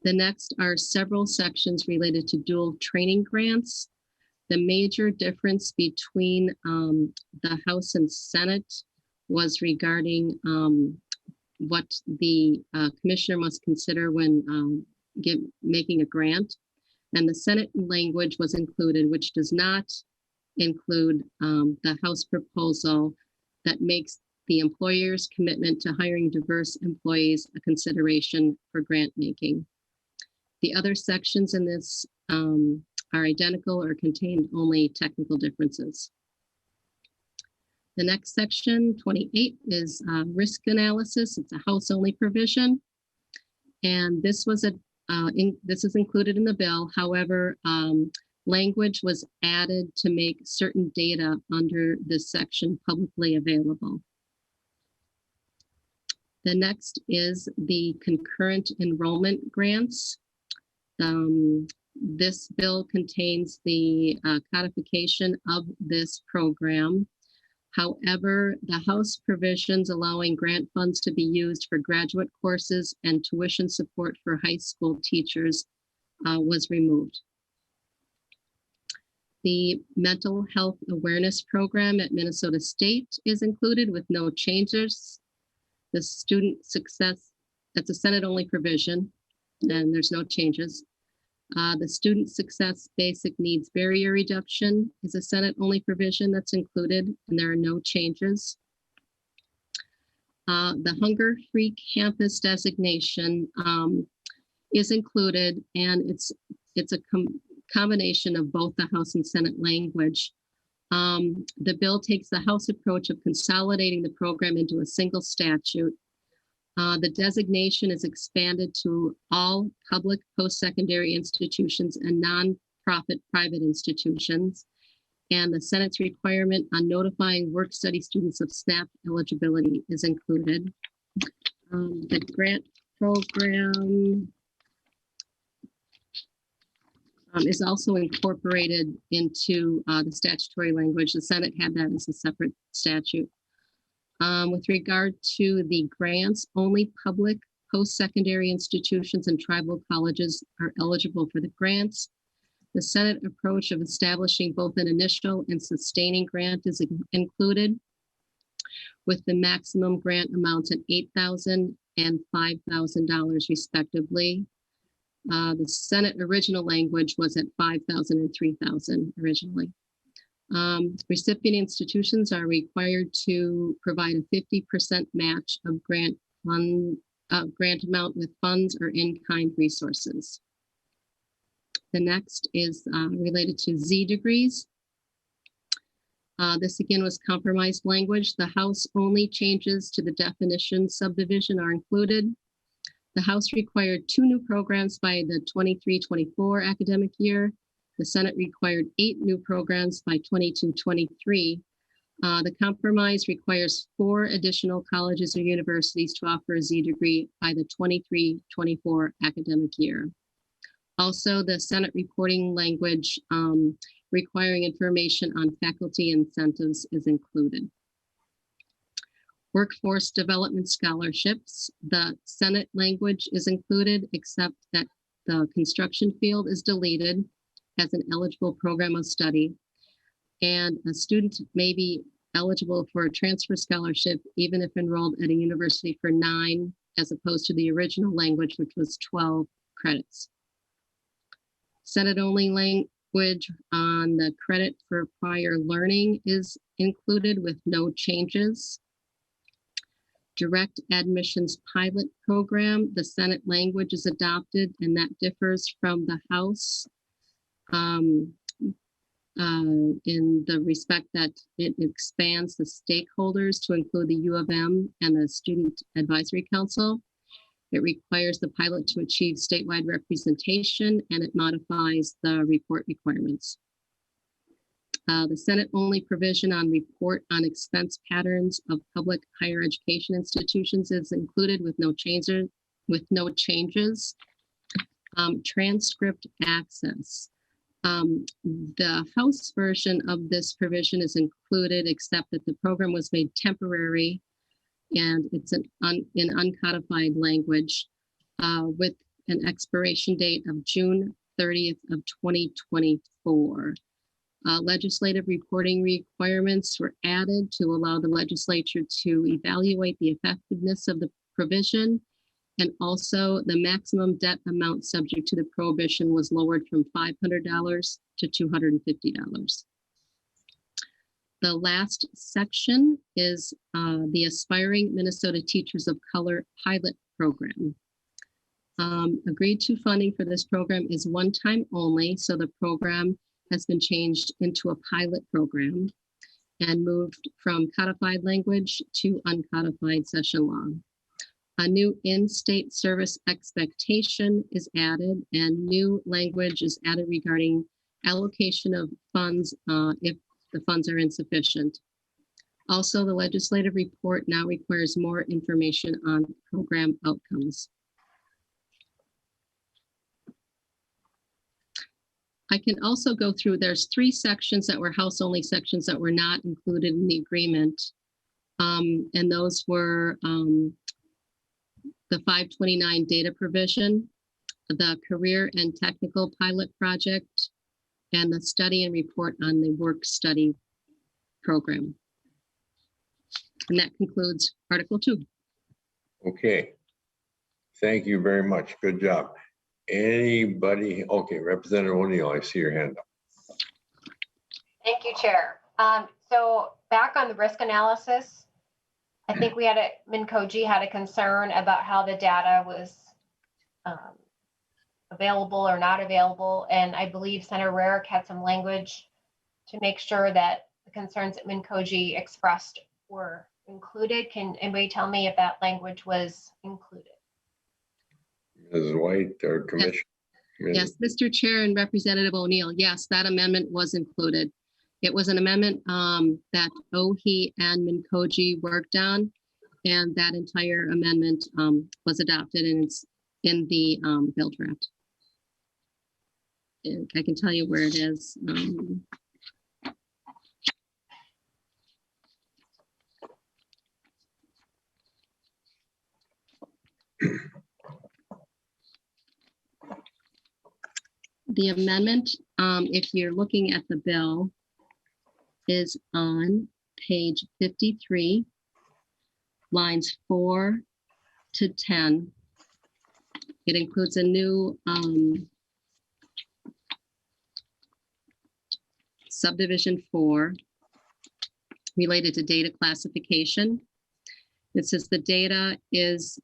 [SPEAKER 2] The next are several sections related to dual training grants. The major difference between the House and Senate was regarding what the commissioner must consider when making a grant. And the Senate language was included, which does not include the House proposal that makes the employer's commitment to hiring diverse employees a consideration for grant making. The other sections in this are identical or contain only technical differences. The next section, 28, is risk analysis. It's a House-only provision, and this was this is included in the bill. However, language was added to make certain data under this section publicly available. The next is the concurrent enrollment grants. This bill contains the codification of this program. However, the House provisions allowing grant funds to be used for graduate courses and tuition support for high school teachers was removed. The mental health awareness program at Minnesota State is included with no changes. The student success, that's a Senate-only provision, and there's no changes. The student success basic needs barrier reduction is a Senate-only provision that's included, and there are no changes. The hunger-free campus designation is included, and it's a combination of both the House and Senate language. The bill takes the House approach of consolidating the program into a single statute. The designation is expanded to all public post-secondary institutions and nonprofit private institutions. And the Senate's requirement on notifying work-study students of SNAP eligibility is included. The grant program is also incorporated into the statutory language. The Senate had that as a separate statute. With regard to the grants, only public post-secondary institutions and tribal colleges are eligible for the grants. The Senate approach of establishing both an initial and sustaining grant is included, with the maximum grant amounts at $8,000 and $5,000 respectively. The Senate original language was at $5,000 and $3,000 originally. Recipient institutions are required to provide a 50% match of grant amount with funds or in-kind resources. The next is related to Z degrees. This again was compromised language. The House only changes to the definition subdivision are included. The House required 2 new programs by the 23-24 academic year. The Senate required 8 new programs by 22-23. The compromise requires 4 additional colleges or universities to offer a Z degree by the 23-24 academic year. Also, the Senate reporting language requiring information on faculty incentives is included. Workforce development scholarships, the Senate language is included, except that the construction field is deleted as an eligible program of study. And a student may be eligible for a transfer scholarship, even if enrolled at a university for 9, as opposed to the original language, which was 12 credits. Senate-only language on the credit for prior learning is included with no changes. Direct admissions pilot program, the Senate language is adopted, and that differs from the House in the respect that it expands the stakeholders to include the U of M and the Student Advisory Council. It requires the pilot to achieve statewide representation, and it modifies the report requirements. The Senate-only provision on report on expense patterns of public higher education institutions is included with no changes. Transcript access. The House version of this provision is included, except that the program was made temporary and it's in uncodified language with an expiration date of June 30th of 2024. Legislative reporting requirements were added to allow the legislature to evaluate the effectiveness of the provision. And also the maximum debt amount subject to the prohibition was lowered from $500 to $250. The last section is the Aspiring Minnesota Teachers of Color pilot program. Agreed to funding for this program is one time only, so the program has been changed into a pilot program and moved from codified language to uncodified session law. A new in-state service expectation is added, and new language is added regarding allocation of funds if the funds are insufficient. Also, the legislative report now requires more information on program outcomes. I can also go through, there's 3 sections that were House-only sections that were not included in the agreement. And those were the 529 data provision, the career and technical pilot project, and the study and report on the work study program. And that concludes Article 2.
[SPEAKER 1] Okay. Thank you very much. Good job. Anybody? Okay, Representative O'Neill, I see your hand up.
[SPEAKER 4] Thank you, Chair. So back on the risk analysis, I think we had MNCOG had a concern about how the data was available or not available. And I believe Senator Rarick had some language to make sure that the concerns that MNCOG expressed were included. Can anybody tell me if that language was included?
[SPEAKER 1] Ms. White or Commissioner?
[SPEAKER 2] Yes, Mr. Chair and Representative O'Neill, yes, that amendment was included. It was an amendment that OHE and MNCOG worked on, and that entire amendment was adopted, and it's in the bill draft. And I can tell you where it is. The amendment, if you're looking at the bill, is on page 53, lines 4 to 10. It includes a new subdivision 4 related to data classification. It says the data is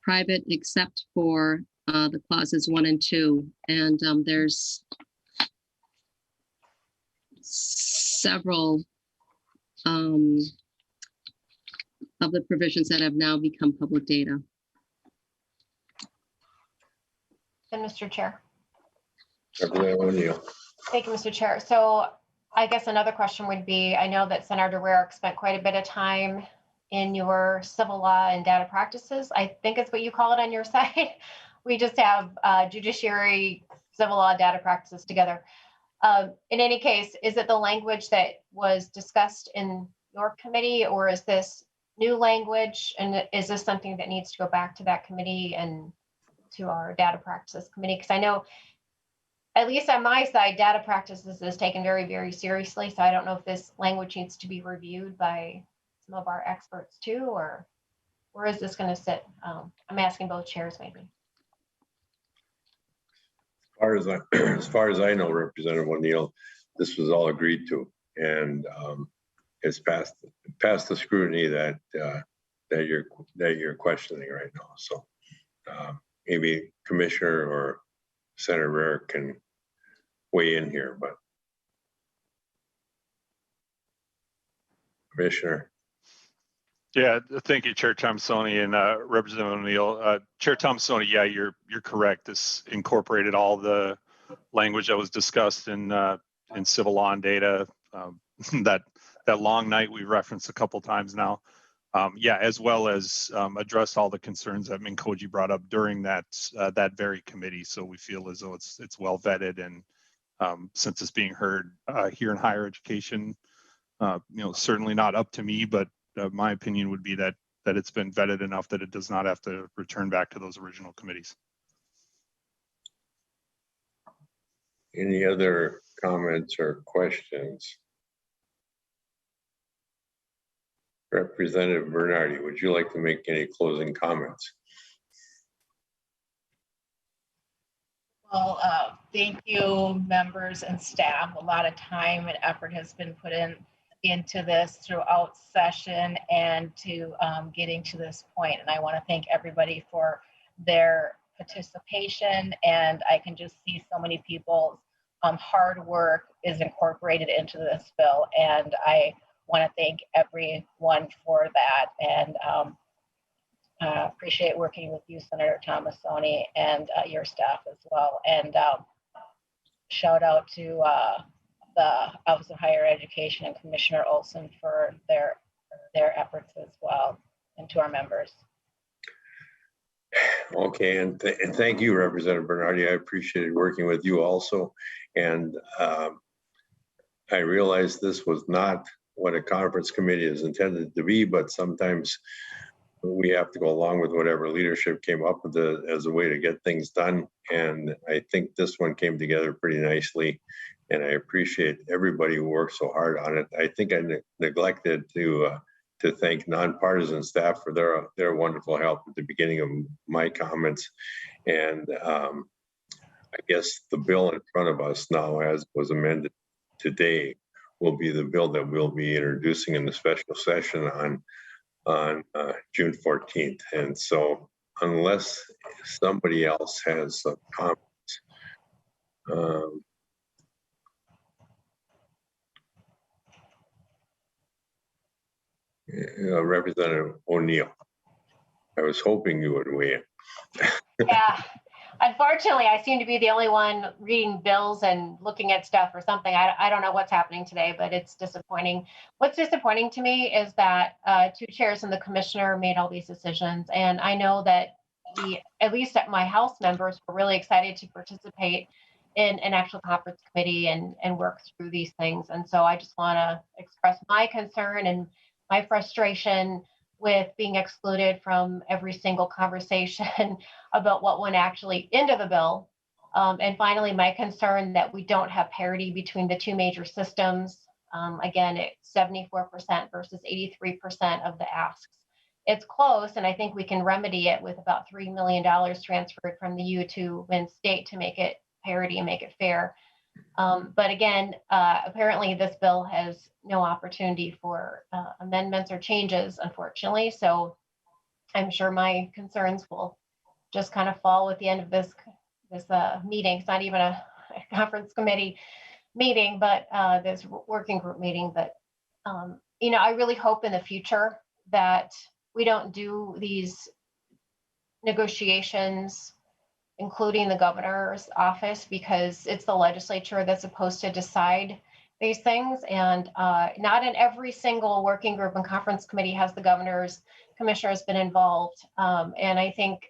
[SPEAKER 2] private except for the clauses 1 and 2, and there's several of the provisions that have now become public data.
[SPEAKER 4] And Mr. Chair.
[SPEAKER 1] Representative O'Neill.
[SPEAKER 4] Thank you, Mr. Chair. So I guess another question would be, I know that Senator Rarick spent quite a bit of time in your civil law and data practices. I think it's what you call it on your side. We just have judiciary, civil law, data practices together. In any case, is it the language that was discussed in your committee, or is this new language? And is this something that needs to go back to that committee and to our data practices committee? Because I know at least on my side, data practices is taken very, very seriously. So I don't know if this language needs to be reviewed by some of our experts too, or where is this going to sit? I'm asking both chairs maybe.
[SPEAKER 1] As far as I know, Representative O'Neill, this was all agreed to, and it's passed the scrutiny that you're questioning right now. So maybe Commissioner or Senator Rarick can weigh in here, but Commissioner.
[SPEAKER 5] Yeah, thank you, Chair Thomasoni and Representative O'Neill. Chair Thomasoni, yeah, you're correct. This incorporated all the language that was discussed in civil law and data. That long night we referenced a couple times now. Yeah, as well as addressed all the concerns that Minkoji brought up during that very committee. So we feel as though it's well vetted, and since it's being heard here in higher education, certainly not up to me, but my opinion would be that it's been vetted enough that it does not have to return back to those original committees.
[SPEAKER 1] Any other comments or questions? Representative Bernardi, would you like to make any closing comments?
[SPEAKER 10] Well, thank you, members and staff. A lot of time and effort has been put into this throughout session and to getting to this point. And I want to thank everybody for their participation. And I can just see so many people's hard work is incorporated into this bill. And I want to thank everyone for that. And appreciate working with you, Senator Thomasoni, and your staff as well. And shout out to the Office of Higher Education and Commissioner Olson for their efforts as well, and to our members.
[SPEAKER 1] Okay, and thank you, Representative Bernardi. I appreciated working with you also. And I realized this was not what a conference committee is intended to be, but sometimes we have to go along with whatever leadership came up with as a way to get things done. And I think this one came together pretty nicely. And I appreciate everybody who worked so hard on it. I think I neglected to thank nonpartisan staff for their wonderful help at the beginning of my comments. And I guess the bill in front of us now, as was amended today, will be the bill that we'll be introducing in the special session on June 14th. And so unless somebody else has some comments, Representative O'Neill, I was hoping you would weigh in.
[SPEAKER 4] Yeah, unfortunately, I seem to be the only one reading bills and looking at stuff or something. I don't know what's happening today, but it's disappointing. What's disappointing to me is that two chairs and the commissioner made all these decisions. And I know that at least my House members were really excited to participate in an actual conference committee and work through these things. And so I just want to express my concern and my frustration with being excluded from every single conversation about what went actually into the bill. And finally, my concern that we don't have parity between the two major systems. Again, it's 74% versus 83% of the asks. It's close, and I think we can remedy it with about $3 million transferred from the U to Win State to make it parity and make it fair. But again, apparently this bill has no opportunity for amendments or changes, unfortunately. So I'm sure my concerns will just kind of fall at the end of this meeting. It's not even a conference committee meeting, but this working group meeting. But I really hope in the future that we don't do these negotiations, including the governor's office, because it's the legislature that's supposed to decide these things. And not in every single working group and conference committee has the governor's commissioners been involved. And I think,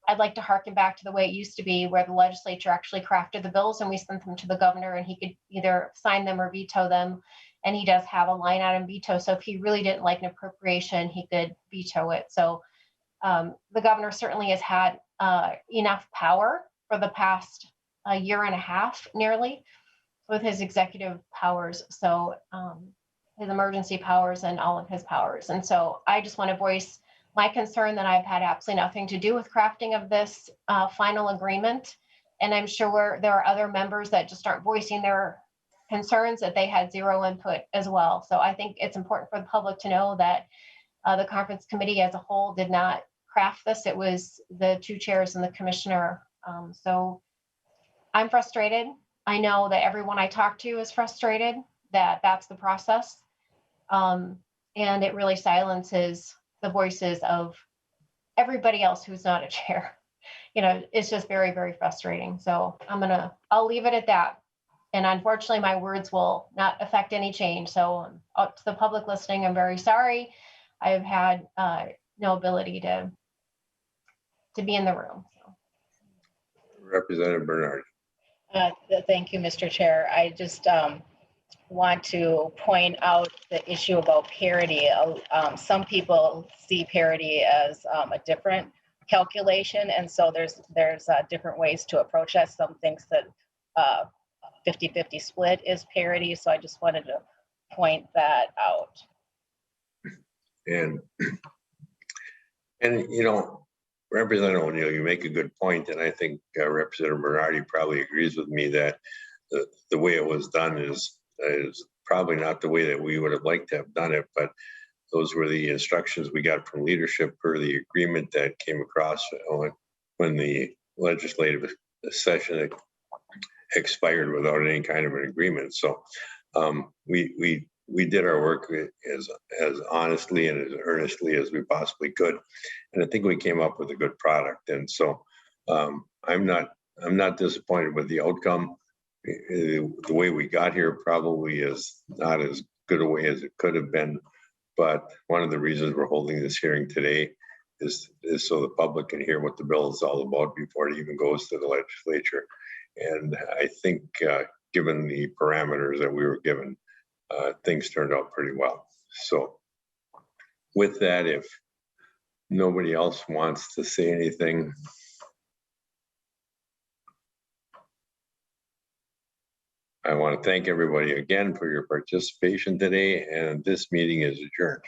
[SPEAKER 4] I'd like to harken back to the way it used to be, where the legislature actually crafted the bills and we sent them to the governor and he could either sign them or veto them. And he does have a line item veto. So if he really didn't like an appropriation, he could veto it. So the governor certainly has had enough power for the past a year and a half nearly with his executive powers. So his emergency powers and all of his powers. And so I just want to voice my concern that I've had absolutely nothing to do with crafting of this final agreement. And I'm sure there are other members that just aren't voicing their concerns, that they had zero input as well. So I think it's important for the public to know that the conference committee as a whole did not craft this. It was the two chairs and the commissioner. So I'm frustrated. I know that everyone I talk to is frustrated that that's the process. And it really silences the voices of everybody else who's not a chair. You know, it's just very, very frustrating. So I'll leave it at that. And unfortunately, my words will not affect any change. So to the public listening, I'm very sorry. I've had no ability to be in the room. So.
[SPEAKER 1] Representative Bernard.
[SPEAKER 10] Thank you, Mr. Chair. I just want to point out the issue about parity. Some people see parity as a different calculation, and so there's different ways to approach that. Some thinks that 50-50 split is parity, so I just wanted to point that out.
[SPEAKER 1] And you know, Representative O'Neill, you make a good point, and I think Representative Bernardi probably agrees with me that the way it was done is probably not the way that we would have liked to have done it, but those were the instructions we got from leadership per the agreement that came across when the legislative session expired without any kind of an agreement. So we did our work as honestly and as earnestly as we possibly could, and I think we came up with a good product. And so I'm not disappointed with the outcome. The way we got here probably is not as good a way as it could have been, but one of the reasons we're holding this hearing today is so the public can hear what the bill is all about before it even goes to the legislature. And I think given the parameters that we were given, things turned out pretty well. So with that, if nobody else wants to say anything, I want to thank everybody again for your participation today, and this meeting is adjourned.